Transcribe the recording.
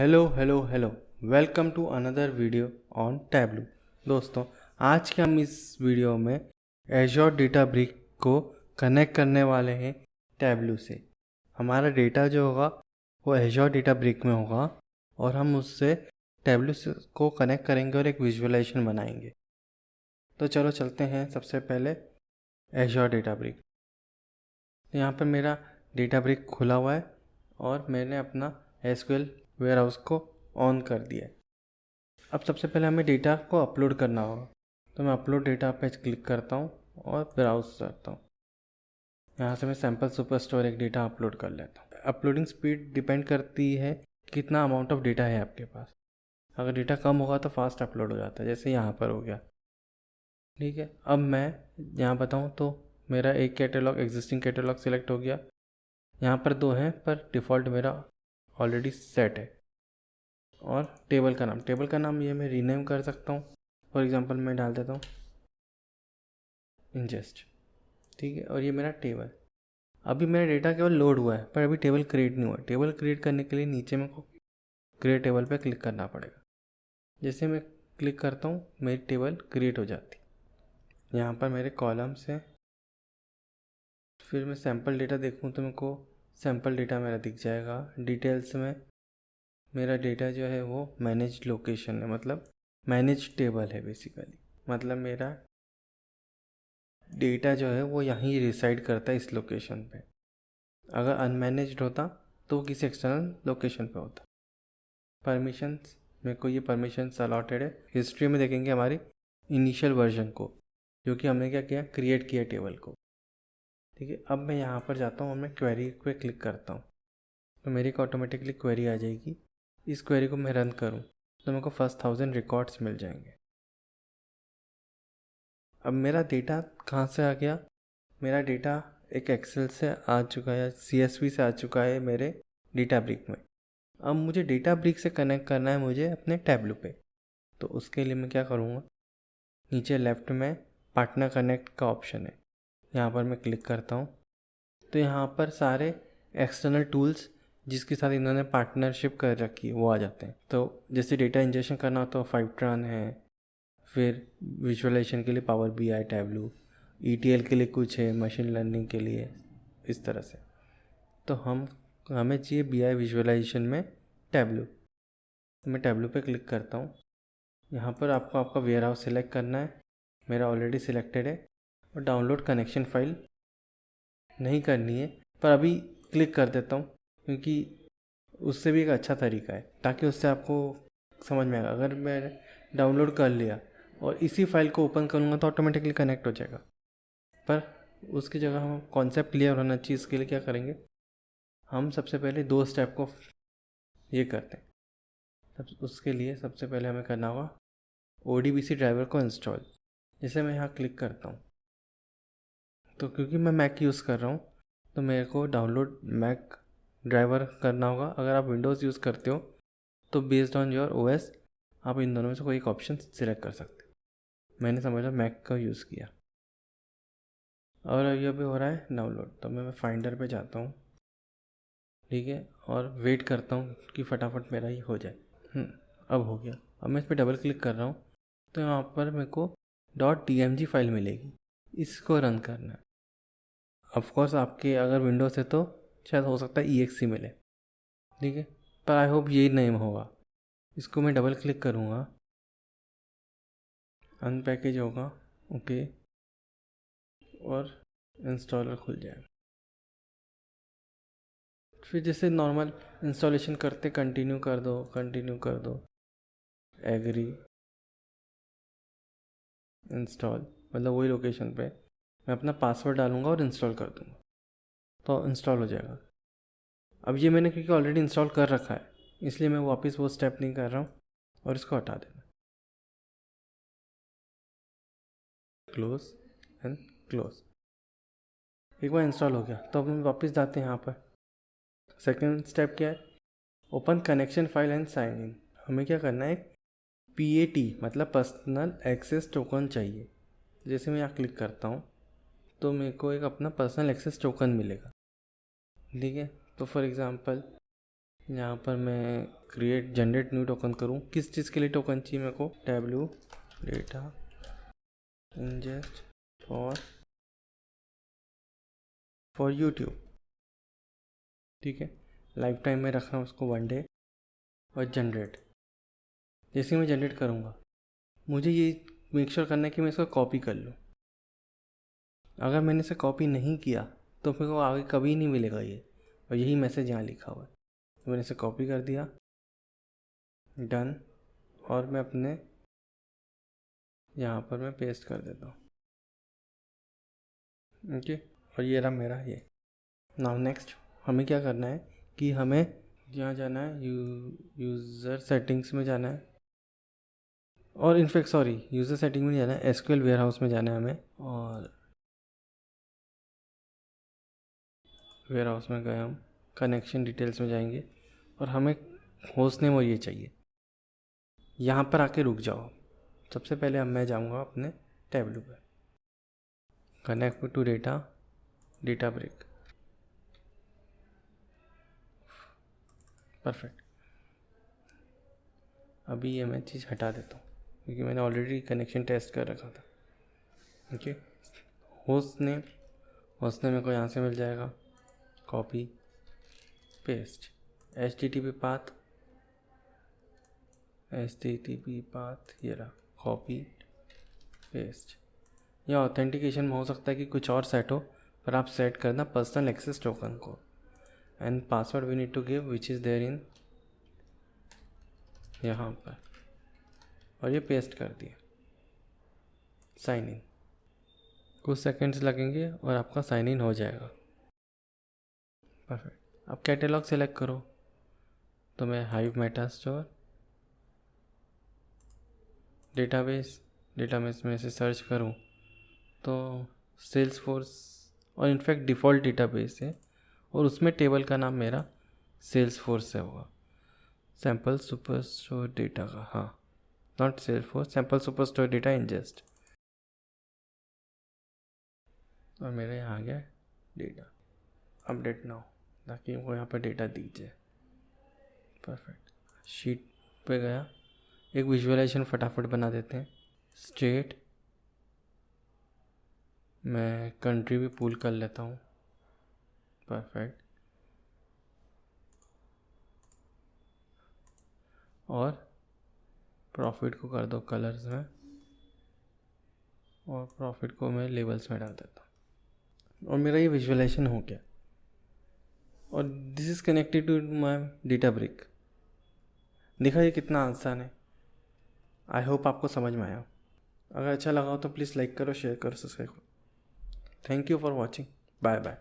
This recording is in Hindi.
Hello welcome to another video on Tableau. दोस्तों, आज के हम इस वीडियो में एज़्योर डेटाब्रिक को कनेक्ट करने वाले हैं टैबलू से। हमारा डेटा जो होगा वो एज़्योर डेटाब्रिक में होगा और हम उससे टैबलू को कनेक्ट करेंगे और एक विजुअलाइजेशन बनाएंगे। तो चलो चलते हैं। सबसे पहले एज़्योर डेटाब्रिक। यहाँ पर मेरा डेटाब्रिक खुला हुआ है और मैंने अपना एसक्यूएल वेयरहाउस को ऑन कर दिया है। अब सबसे पहले हमें डेटा को अपलोड करना होगा, तो मैं अपलोड डेटा पे क्लिक करता हूँ और ब्राउज करता हूँ। यहाँ से मैं सैम्पल सुपरस्टोर एक डेटा अपलोड कर लेता हूँ। अपलोडिंग स्पीड डिपेंड करती है कितना अमाउंट ऑफ डेटा है आपके पास। अगर डेटा कम होगा तो फास्ट अपलोड हो जाता है, जैसे यहाँ पर हो गया। ठीक है, अब मैं यहाँ बताऊँ तो मेरा एक कैटेलॉग एग्जिस्टिंग कैटेलॉग सिलेक्ट हो गया। यहाँ पर दो हैं पर डिफ़ॉल्ट मेरा ऑलरेडी सेट है। और टेबल का नाम ये मैं रीनेम कर सकता हूँ। फॉर एग्जांपल मैं डाल देता हूँ इंजेस्ट। ठीक है, और ये मेरा टेबल। अभी मेरा डेटा केवल लोड हुआ है पर अभी टेबल क्रिएट नहीं हुआ। टेबल क्रिएट करने के लिए नीचे में को क्रिएट टेबल पे क्लिक करना पड़ेगा। जैसे मैं क्लिक करता हूँ मेरी टेबल क्रिएट हो जाती। यहाँ पर मेरे कॉलम्स हैं। फिर मैं सैम्पल डेटा देखूँ तो मेरे को सैम्पल डेटा मेरा दिख जाएगा। डिटेल्स में मेरा डेटा जो है वो मैनेज लोकेशन है, मतलब मैनेज टेबल है बेसिकली। मतलब मेरा डेटा जो है वो यहीं रिसाइड करता है इस लोकेशन पे। अगर अनमैनेज्ड होता तो वो किसी एक्सटर्नल लोकेशन पे होता। परमिशंस, मेरे को ये परमिशंस अलॉटेड है। हिस्ट्री में देखेंगे हमारी इनिशियल वर्जन को, जो कि हमने क्या किया, क्रिएट किया टेबल को। ठीक है, अब मैं यहाँ पर जाता हूँ और मैं क्वेरी पे क्लिक करता हूँ तो मेरी को ऑटोमेटिकली क्वेरी आ जाएगी। इस क्वेरी को मैं रन करूँ तो मेरे को फर्स्ट 1000 रिकॉर्ड्स मिल जाएंगे। अब मेरा डेटा कहाँ से आ गया? मेरा डेटा एक एक्सेल से आ चुका है, CSV से आ चुका है मेरे डेटाब्रिक में। अब मुझे डेटाब्रिक से कनेक्ट करना है मुझे अपने टैबलू पे। तो उसके लिए मैं क्या करूँगा, नीचे लेफ़्ट में पार्टनर कनेक्ट का ऑप्शन है, यहाँ पर मैं क्लिक करता हूँ तो यहाँ पर सारे एक्सटर्नल टूल्स जिसके साथ इन्होंने पार्टनरशिप कर रखी है वो आ जाते हैं। तो जैसे डेटा इंजेक्शन करना हो तो फाइवट्रॉन है, फिर विजुअलाइजेशन के लिए पावर BI, टैबलू, ETL के लिए कुछ है, मशीन लर्निंग के लिए, इस तरह से। तो हमें चाहिए BI विजुअलाइजेशन में टैबलू। तो मैं टैबलू पे क्लिक करता हूँ। यहाँ पर आपको आपका वेयरहाउस सेलेक्ट करना है। मेरा ऑलरेडी सिलेक्टेड है। और डाउनलोड कनेक्शन फ़ाइल नहीं करनी है, पर अभी क्लिक कर देता हूँ क्योंकि उससे भी एक अच्छा तरीका है, ताकि उससे आपको समझ में आएगा। अगर मैं डाउनलोड कर लिया और इसी फाइल को ओपन करूँगा तो ऑटोमेटिकली कनेक्ट हो जाएगा। पर उसकी जगह हम कॉन्सेप्ट क्लियर होना चाहिए। इसके लिए क्या करेंगे, हम सबसे पहले 2 स्टेप को ये करते हैं। उसके लिए सबसे पहले हमें करना होगा ODBC ड्राइवर को इंस्टॉल। जैसे मैं यहाँ क्लिक करता हूँ तो क्योंकि मैं मैक यूज़ कर रहा हूँ तो मेरे को डाउनलोड मैक ड्राइवर करना होगा। अगर आप विंडोज़ यूज़ करते हो तो बेस्ड ऑन योर OS आप इन दोनों में से कोई एक ऑप्शन सिलेक्ट कर सकते हो। मैंने समझा मैक का यूज़ किया और ये अभी हो रहा है डाउनलोड। तो मैं फाइंडर पे जाता हूँ, ठीक है, और वेट करता हूँ कि फटाफट मेरा ही हो जाए। अब हो गया। अब मैं इस पर डबल क्लिक कर रहा हूँ तो यहाँ पर मेरे को .tmg फाइल मिलेगी, इसको रन करना है। ऑफकोर्स आपके अगर विंडोज़ है तो शायद हो सकता है exe मिले, ठीक है, पर आई होप यही नहीं होगा। इसको मैं डबल क्लिक करूँगा, अनपैकेज होगा, ओके, और इंस्टॉलर खुल जाएगा। फिर जैसे नॉर्मल इंस्टॉलेशन करते कंटिन्यू कर दो, एग्री, इंस्टॉल, मतलब वही लोकेशन पे मैं अपना पासवर्ड डालूँगा और इंस्टॉल कर दूँगा तो इंस्टॉल हो जाएगा। अब ये मैंने क्योंकि ऑलरेडी इंस्टॉल कर रखा है इसलिए मैं वापस वो स्टेप नहीं कर रहा हूँ और इसको हटा देना। Close and close. एक बार इंस्टॉल हो गया तो अब हम वापस जाते हैं। यहाँ पर सेकंड स्टेप क्या है, open connection file and sign in. हमें क्या करना है, PAT मतलब पर्सनल एक्सेस टोकन चाहिए। जैसे मैं यहाँ क्लिक करता हूँ तो मेरे को एक अपना पर्सनल एक्सेस टोकन मिलेगा, ठीक है। तो फॉर एग्ज़ाम्पल यहाँ पर मैं क्रिएट जनरेट न्यू टोकन करूँ। किस चीज़ के लिए टोकन चाहिए मेरे को? Tableau data ingest for YouTube. ठीक है, लाइफ टाइम में रख रहा हूँ उसको 1 डे। और जनरेट, जैसे मैं जनरेट करूँगा मुझे ये मेक श्योर करना है कि मैं इसको कॉपी कर लूँ। अगर मैंने इसे कॉपी नहीं किया तो फिर वो आगे कभी नहीं मिलेगा ये, और यही मैसेज यहाँ लिखा हुआ है। तो मैंने इसे कॉपी कर दिया, डन, और मैं अपने यहाँ पर मैं पेस्ट कर देता हूँ। ओके, और ये रहा मेरा ये। नाउ नेक्स्ट हमें क्या करना है कि हमें यहाँ जाना है, यूज़र सेटिंग्स में जाना है, और इनफैक्ट सॉरी यूज़र सेटिंग में नहीं जाना है, एसक्यूएल वेयरहाउस में जाना है हमें। और वेयरहाउस में गए हम, कनेक्शन डिटेल्स में जाएंगे और हमें होस्ट नेम और ये चाहिए। यहाँ पर आके रुक जाओ। सबसे पहले अब मैं जाऊँगा अपने टेबलू पर, कनेक्ट टू डेटाब्रिक। परफेक्ट। अभी ये मैं चीज़ हटा देता हूँ क्योंकि मैंने ऑलरेडी कनेक्शन टेस्ट कर रखा था। ओके, होस्ट नेम मेरे को यहाँ से मिल जाएगा, कॉपी पेस्ट, HTTP पाथ ये रहा, कॉपी पेस्ट। या ऑथेंटिकेशन में हो सकता है कि कुछ और सेट हो, पर आप सेट करना पर्सनल एक्सेस टोकन को, and password we need to give which is there in यहाँ पर, और ये पेस्ट कर दिया। साइन इन, कुछ सेकंड्स लगेंगे और आपका साइन इन हो जाएगा। परफेक्ट। अब कैटेलॉग सेलेक्ट करो, तो मैं हाइव मेटास्टोर डेटाबेस में से सर्च करूं तो सेल्सफोर्स, और इनफैक्ट डिफ़ॉल्ट डेटाबेस है और उसमें टेबल का नाम मेरा सेल्सफोर्स से होगा, सैम्पल सुपरस्टोर डेटा का। हाँ, not Salesforce, sample superstore data ingest. और मेरा यहाँ आ गया डेटा, अपडेट नाउ, ताकि वो यहाँ पर डेटा दीजिए। परफेक्ट। शीट पे गया, एक विजुअलाइजेशन फटाफट बना देते हैं। स्टेट, मैं कंट्री भी पूल कर लेता हूँ। परफेक्ट। और प्रॉफिट को कर दो कलर्स में, और प्रॉफिट को मैं लेबल्स में डाल देता हूँ। और मेरा ये विजुअलाइजेशन हो गया, और this is connected to my Databrick. देखा ये कितना आसान है। आई होप आपको समझ में आया। अगर अच्छा लगा हो तो प्लीज़ लाइक करो, शेयर करो, सब्सक्राइब करो। Thank you for watching. Bye bye.